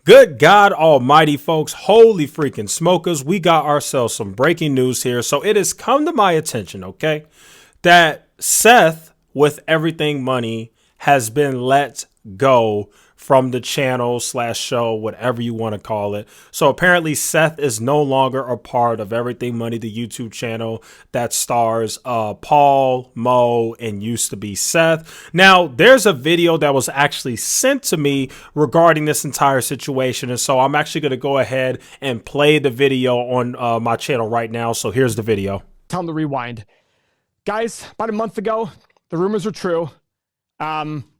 Good God Almighty, folks. Holy freaking smokers. We got ourselves some breaking news here. So it has come to my attention, okay, that Seth with Everything Money has been let go from the channel / show, whatever you want to call it. So apparently Seth is no longer a part of Everything Money, the YouTube channel that stars Paul, Mo, and used to be Seth. Now, there's a video that was actually sent to me regarding this entire situation. And so I'm actually going to go ahead and play the video on my channel right now. So here's the video. Tell them to rewind. Guys, about a month ago, the rumors were true.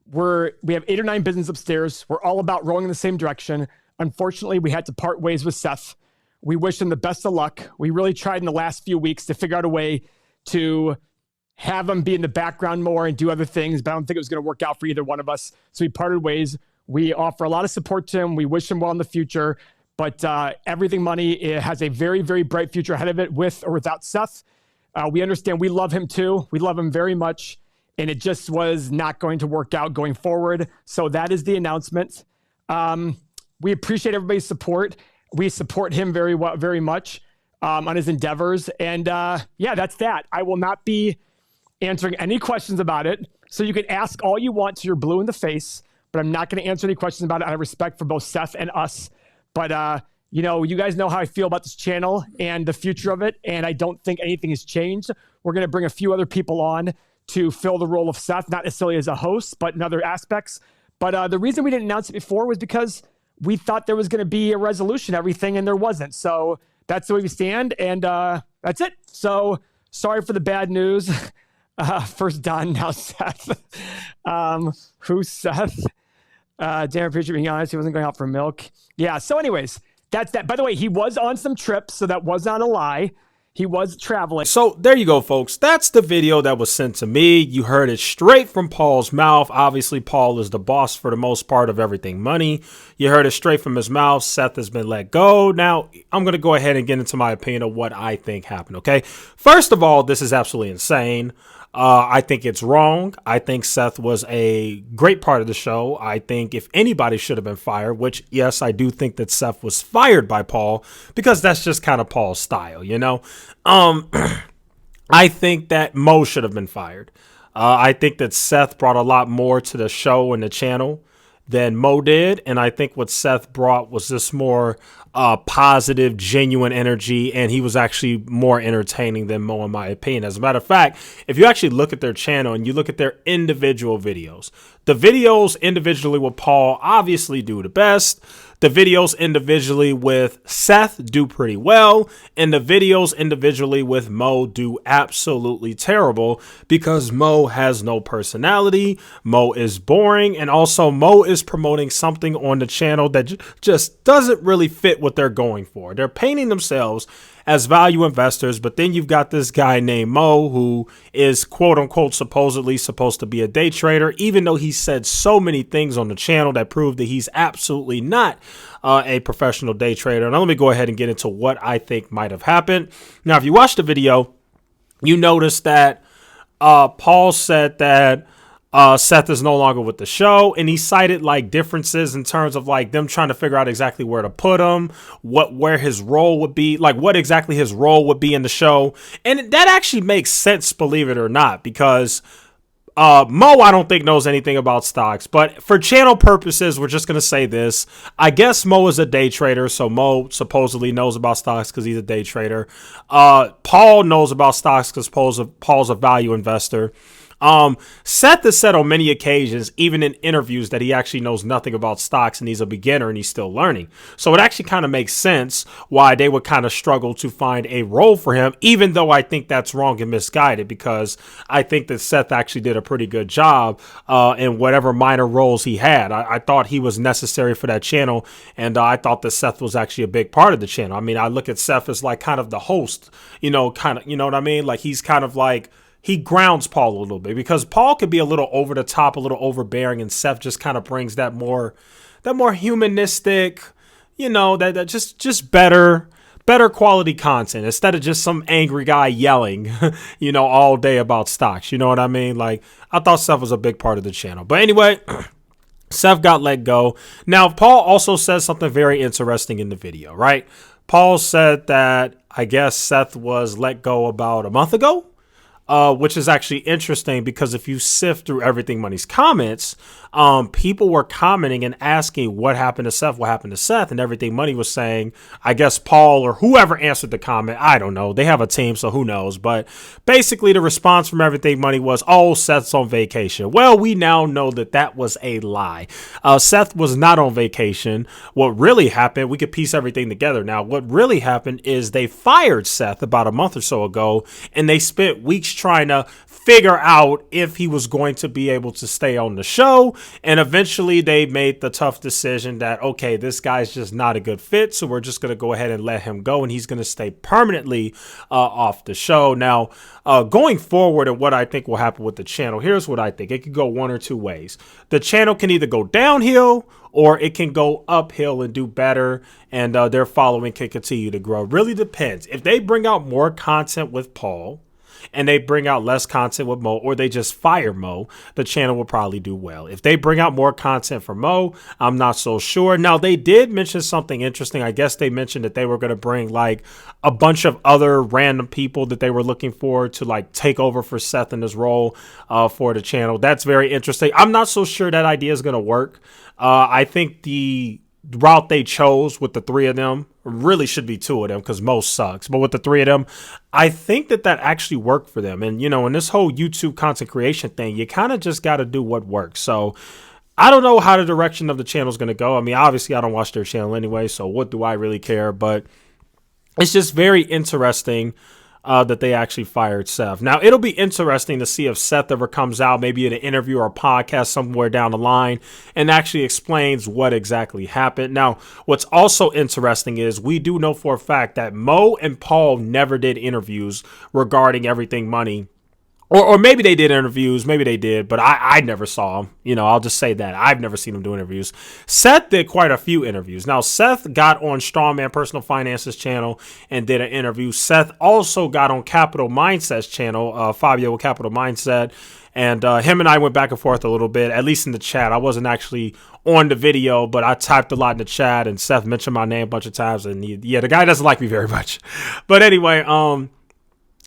We have 8 or 9 businesses upstairs. We're all about rolling in the same direction. Unfortunately, we had to part ways with Seth. We wish him the best of luck. We really tried in the last few weeks to figure out a way to have him be in the background more and do other things, but I don't think it was going to work out for either one of us. So we parted ways. We offer a lot of support to him. We wish him well in the future, but Everything Money, it has a very, very bright future ahead of it with or without Seth. We understand we love him too. We love him very much. And it just was not going to work out going forward. So that is the announcement. We appreciate everybody's support. We support him very much on his endeavors. And yeah, that's that. I will not be answering any questions about it. So you can ask all you want till you're blue in the face, but I'm not going to answer any questions about it out of respect for both Seth and us. But you know, you guys know how I feel about this channel and the future of it. And I don't think anything has changed. We're going to bring a few other people on to fill the role of Seth, not necessarily as a host, but in other aspects. But the reason we didn't announce it before was because we thought there was going to be a resolution, everything, and there wasn't. So that's the way we stand, and that's it. So sorry for the bad news. First Don, now Seth. Who's Seth? Damn, appreciate being honest. He wasn't going out for milk. Yeah, so anyways, that's that. By the way, he was on some trips, so that was not a lie. He was traveling. So there you go, folks. That's the video that was sent to me. You heard it straight from Paul's mouth. Obviously, Paul is the boss for the most part of Everything Money. You heard it straight from his mouth. Seth has been let go. Now, I'm going to go ahead and get into my opinion of what I think happened, okay? First of all, this is absolutely insane. I think it's wrong. I think Seth was a great part of the show. I think if anybody should have been fired, which, yes, I do think that Seth was fired by Paul because that's just kind of Paul's style, you know? I think that Mo should have been fired. I think that Seth brought a lot more to the show and the channel than Mo did. And I think what Seth brought was just more positive, genuine energy. And he was actually more entertaining than Mo, in my opinion. As a matter of fact, if you actually look at their channel and you look at their individual videos, the videos individually with Paul obviously do the best. The videos individually with Seth do pretty well, and the videos individually with Mo do absolutely terrible because Mo has no personality, Mo is boring, and also Mo is promoting something on the channel that just doesn't really fit what they're going for. They're painting themselves as value investors, but then you've got this guy named Mo who is quote unquote supposedly supposed to be a day trader, even though he said so many things on the channel that prove that he's absolutely not a professional day trader. Now let me go ahead and get into what I think might have happened. Now, if you watch the video, you notice that Paul said that Seth is no longer with the show, and he cited like differences in terms of like them trying to figure out exactly where to put him, where his role would be, like what exactly his role would be in the show. And that actually makes sense, believe it or not, because Mo, I don't think knows anything about stocks, but for channel purposes, we're just going to say this. I guess Mo is a day trader, so Mo supposedly knows about stocks because he's a day trader. Paul knows about stocks because Paul's a value investor. Seth has said on many occasions, even in interviews, that he actually knows nothing about stocks and he's a beginner and he's still learning. So it actually kind of makes sense why they would kind of struggle to find a role for him, even though I think that's wrong and misguided, because I think that Seth actually did a pretty good job in whatever minor roles he had. I thought he was necessary for that channel, and I thought that Seth was actually a big part of the channel. I mean, I look at Seth as like kind of the host, you know, kind of, you know what I mean? Like he's kind of like, he grounds Paul a little bit because Paul could be a little over the top, a little overbearing, and Seth just kind of brings that more humanistic, you know, that just better quality content instead of just some angry guy yelling, you know, all day about stocks. You know what I mean? Like, I thought Seth was a big part of the channel. But anyway, Seth got let go. Now, Paul also says something very interesting in the video, right? Paul said that I guess Seth was let go about a month ago. Which is actually interesting because if you sift through Everything Money's comments, people were commenting and asking what happened to Seth, what happened to Seth, and Everything Money was saying, I guess Paul or whoever answered the comment, I don't know. They have a team, so who knows? But basically the response from Everything Money was, oh, Seth's on vacation. Well, we now know that that was a lie. Seth was not on vacation. What really happened, we could piece everything together now. What really happened is they fired Seth about a month or so ago, and they spent weeks trying to figure out if he was going to be able to stay on the show. And eventually they made the tough decision that, okay, this guy's just not a good fit. So we're just going to go ahead and let him go. And he's going to stay permanently off the show. Now, going forward and what I think will happen with the channel, here's what I think. It could go one or two ways. The channel can either go downhill or it can go uphill and do better, and their following can continue to grow. It really depends. If they bring out more content with Paul, and they bring out less content with Mo, or they just fire Mo, the channel will probably do well. If they bring out more content for Mo, I'm not so sure. Now, they did mention something interesting. I guess they mentioned that they were going to bring like a bunch of other random people that they were looking for to like take over for Seth in his role for the channel. That's very interesting. I'm not so sure that idea is going to work. I think the route they chose with the three of them, really should be two of them because most sucks, but with the three of them, I think that actually worked for them. And you know, in this whole YouTube content creation thing, you kind of just got to do what works. So I don't know how the direction of the channel is going to go. I mean, obviously I don't watch their channel anyway, so what do I really care? But it's just very interesting that they actually fired Seth. Now, it'll be interesting to see if Seth ever comes out, maybe in an interview or a podcast somewhere down the line, and actually explains what exactly happened. Now, what's also interesting is we do know for a fact that Mo and Paul never did interviews regarding Everything Money. Or maybe they did interviews. Maybe they did, but I never saw them. You know, I'll just say that. I've never seen them do interviews. Seth did quite a few interviews. Now, Seth got on Strongman Personal Finance's channel and did an interview. Seth also got on Capital Mindset's channel, Fabio with Capital Mindset. And him and I went back and forth a little bit, at least in the chat. I wasn't actually on the video, but I typed a lot in the chat, and Seth mentioned my name a bunch of times. And yeah, the guy doesn't like me very much. But anyway,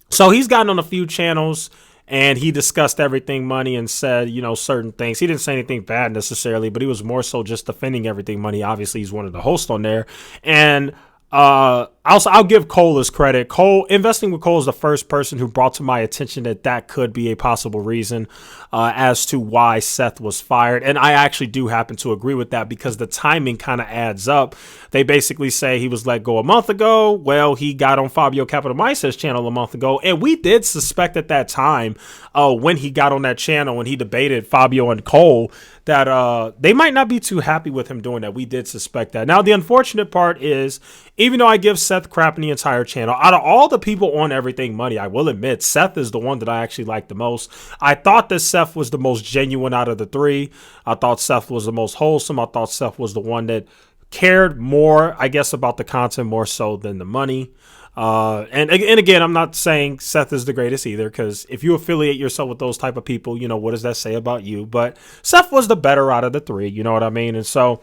so he's gotten on a few channels. And he discussed Everything Money and said, you know, certain things. He didn't say anything bad necessarily, but he was more so just defending Everything Money. Obviously, he's one of the hosts on there. And I'll give Cole his credit. Investing with Cole is the first person who brought to my attention that could be a possible reason as to why Seth was fired. And I actually do happen to agree with that because the timing kind of adds up. They basically say he was let go a month ago. Well, he got on Fabio Capital Mindset's channel a month ago. And we did suspect at that time when he got on that channel and he debated Fabio and Cole that they might not be too happy with him doing that. We did suspect that. Now, the unfortunate part is, even though I give Seth crap in the entire channel, out of all the people on Everything Money, I will admit Seth is the one that I actually like the most. I thought that Seth was the most genuine out of the three. I thought Seth was the most wholesome. I thought Seth was the one that cared more, I guess, about the content more so than the money. And again, I'm not saying Seth is the greatest either, because if you affiliate yourself with those type of people, you know, what does that say about you? But Seth was the better out of the three, you know what I mean? And so,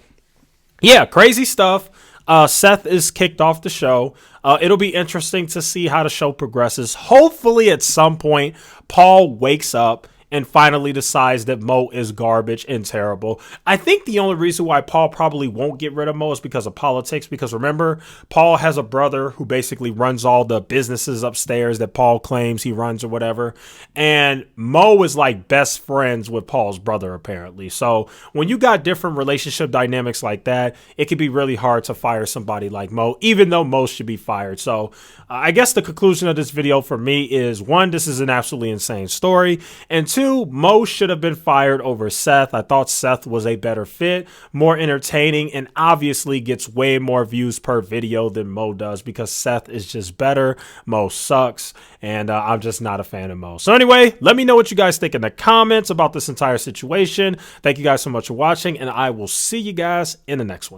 yeah, crazy stuff. Seth is kicked off the show. It'll be interesting to see how the show progresses. Hopefully at some point, Paul wakes up and finally decides that Mo is garbage and terrible. I think the only reason why Paul probably won't get rid of Mo is because of politics. Because remember, Paul has a brother who basically runs all the businesses upstairs that Paul claims he runs or whatever. And Mo is like best friends with Paul's brother, apparently. So when you got different relationship dynamics like that, it can be really hard to fire somebody like Mo, even though Mo should be fired. So I guess the conclusion of this video for me is, one, this is an absolutely insane story. And two, Mo should have been fired over Seth. I thought Seth was a better fit, more entertaining, and obviously gets way more views per video than Mo does because Seth is just better. Mo sucks, and I'm just not a fan of Mo. So anyway, let me know what you guys think in the comments about this entire situation. Thank you guys so much for watching, and I will see you guys in the next one.